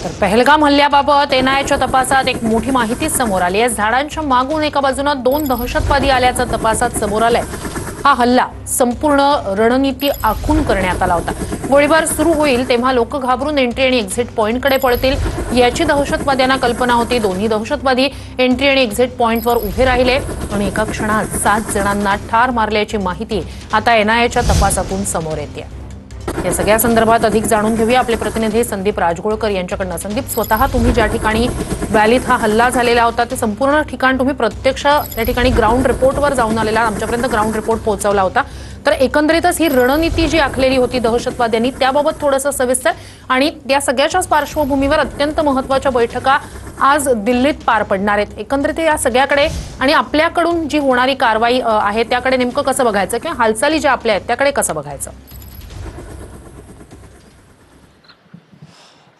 तर पहलगाम हल्ल्याबाबत एनआयएच्या तपासात एक मोठी माहिती समोर आली आहे। झाडांच्या मागून एका बाजूने 2 दहशतवादी आल्याचं तपासात समोर आलंय। हा हल्ला संपूर्ण रणनीती आखून करण्यात आला होता। गोळीबार सुरू होईल तेव्हा लोक घाबरून एंट्री आणि एक्झिट पॉइंटकडे पळतील याची दहशतवाद्यांना कल्पना होती। दोन्ही दहशतवादी एंट्री आणि एक्झिट पॉइंटवर उभे राहिले आणि एका क्षणात 7 जणांना ठार मारल्याची माहिती आता एनआयएच्या तपासातून समोर येते। या सगळ्या संदर्भात अधिक जाणून घेऊया आपले प्रतिनिधी संदीप राजगोळकर यांच्याकडून। संदीप, स्वतः तुम्ही ज्या ठिकाणी व्हॅलीत हा हल्ला झालेला होता ते संपूर्ण ठिकाण तुम्ही प्रत्यक्ष त्या ठिकाणी ग्राउंड रिपोर्टवर जाऊन आलेला, आमच्यापर्यंत ग्राउंड रिपोर्ट पोहोचवला होता। तर एकंदरीतच ही रणनीती जी आखलेली होती दहशतवाद्यांनी त्याबाबत थोडंसं सविस्तर आणि या सगळ्याच्याच पार्श्वभूमीवर अत्यंत महत्त्वाच्या बैठका आज दिल्लीत पार पडणार आहेत। एकंदरीत या सगळ्याकडे आणि आपल्याकडून जी होणारी कारवाई आहे त्याकडे नेमकं कसं बघायचं किंवा हालचाली ज्या आपल्या आहेत त्याकडे कसं बघायचं?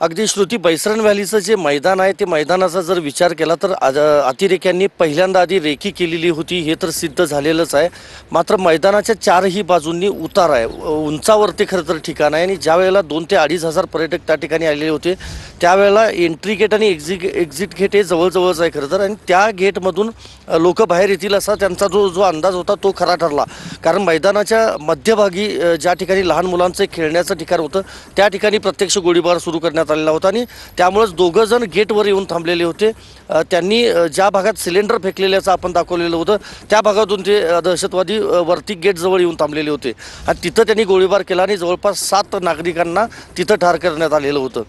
अगदी श्रुती, बैसरण व्हॅलीचं जे मैदान आहे ते मैदानाचा जर विचार केला तर अतिरेक्यांनी पहिल्यांदा आधी रेकी केलेली होती हे तर सिद्ध झालेलंच आहे। मात्र मैदानाच्या चारही बाजूंनी उतार आहे, उंचावरती खरं तर ठिकाण आहे आणि ज्या वेळेला 2 ते 2,500 पर्यटक त्या ठिकाणी आलेले होते त्यावेळेला एंट्री गेट आणि एक्झिट गेट हे जवळजवळच आहे खरं तर, आणि त्या गेटमधून लोक बाहेर येतील असा त्यांचा जो अंदाज होता तो खरा ठरला। कारण मैदानाच्या मध्यभागी ज्या ठिकाणी लहान मुलांचं खेळण्याचं ठिकाण होतं त्या ठिकाणी प्रत्यक्ष गोळीबार सुरू करण्यात आलेला होता आणि त्यामुळेच 2 जण गेटवर येऊन थांबलेले होते। त्यांनी ज्या भागात सिलेंडर फेकलेल्याचं आपण दाखवलेलं होतं त्या भागातून ते दहशतवादी वरती गेटजवळ येऊन थांबलेले होते आणि तिथं त्यांनी गोळीबार केला आणि जवळपास 7 नागरिकांना तिथं ठार करण्यात आलेलं होतं।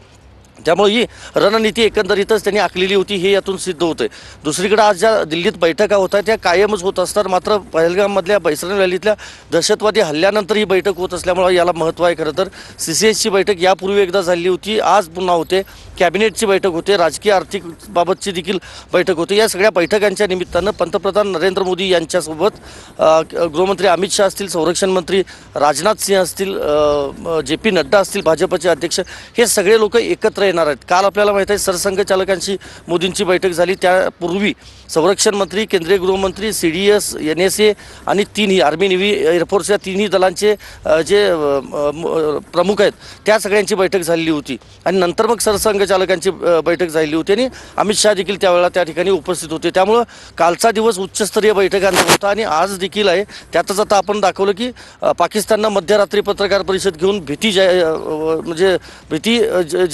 त्यामुळे ही रणनीती एकंदरीतच त्यांनी आखलेली होती हे यातून सिद्ध होते। दुसरीकडे आज ज्या दिल्लीत बैठका होत आहेत त्या कायमच होत असतात, मात्र पहलगाममधल्या बैसरण व्हॅलीतल्या दहशतवादी हल्ल्यानंतर ही बैठक होत असल्यामुळे याला महत्त्व आहे। खरं तर CCSची बैठक यापूर्वी एकदा झाली होती, आज पुन्हा होते। कॅबिनेटची बैठक होते, राजकीय आर्थिक बाबतची देखील बैठक होते। या सगळ्या बैठकांच्या निमित्तानं पंतप्रधान नरेंद्र मोदी यांच्यासोबत गृहमंत्री अमित शाह असतील, संरक्षण मंत्री राजनाथ सिंह असतील, JP नड्डा असतील भाजपचे अध्यक्ष, हे सगळे लोक एकत्र येणार आहेत। काल आपल्याला माहिती आहे सरसंघचालकांची मोदींची बैठक झाली, त्यापूर्वी संरक्षण मंत्री, केंद्रीय गृहमंत्री, CDS, NSA आणि तिन्ही आर्मी, नेव्ही, एअरफोर्स या तिन्ही दलांचे जे प्रमुख आहेत त्या सगळ्यांची बैठक झालेली होती आणि नंतर मग सरसंघचालकांची बैठक झालेली होती आणि अमित शाह देखील त्यावेळेला त्या ठिकाणी उपस्थित होते। त्यामुळं कालचा दिवस उच्चस्तरीय बैठकांचा होता आणि आज देखील आहे। त्यातच आता आपण दाखवलं की पाकिस्ताननं मध्यरात्री पत्रकार परिषद घेऊन भीती जी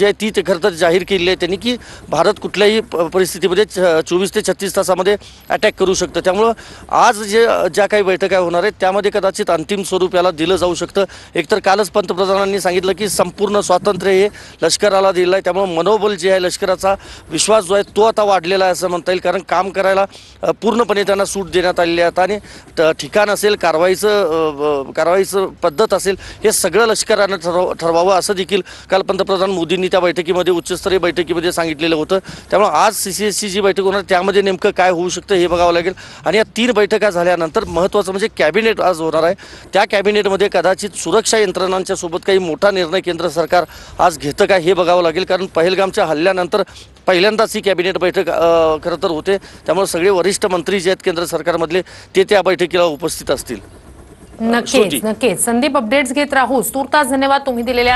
आहे ती खरं तर जाहीर केलेली आहे त्यांनी की भारत कुठल्याही परिस्थितीमध्ये 24 ते 36 तासामध्ये अटॅक करू शकतं। त्यामुळं आज ज्या काही बैठका होणार आहेत त्यामध्ये कदाचित अंतिम स्वरूप याला दिलं जाऊ शकतं। एकतर कालच पंतप्रधानांनी सांगितलं की संपूर्ण स्वातंत्र्य हे लष्कराला दिलं आहे, त्यामुळे मनोबल जे आहे लष्कराचा विश्वास जो आहे तो आता वाढलेला आहे असं म्हणता येईल। कारण काम करायला पूर्णपणे त्यांना सूट देण्यात आलेली आहे आणि ठिकाण असेल, कारवाईचं पद्धत असेल हे सगळं लष्करानं ठरवावं असं देखील काल पंतप्रधान मोदींनी त्या बैठकीमध्ये उच्चस्तरीय बैठकीमध्ये सांगितलेलं होतं। त्यामुळे आज CCSची जी बैठक होणार त्यामध्ये नेमकं काय होऊ शकतं हे बघावं लागेल आणि या 3 बैठका झाल्यानंतर महत्त्वाचं म्हणजे कॅबिनेट आज होणार आहे। त्या कॅबिनेटमध्ये कदाचित सुरक्षा यंत्रणांच्या सोबत काही मोठा निर्णय केंद्र सरकार आज घेतं काय हे बघावं लागेल। कारण पहलगामच्या हल्ल्यानंतर पहिल्यांदाच ही कॅबिनेट बैठक खरं तर होते, त्यामुळे सगळे वरिष्ठ मंत्री जे आहेत केंद्र सरकारमधले ते त्या बैठकीला उपस्थित असतील। नक्कीच संदीप, अपडेट्स घेत राहू। तूर्तास धन्यवाद तुम्ही दिलेल्या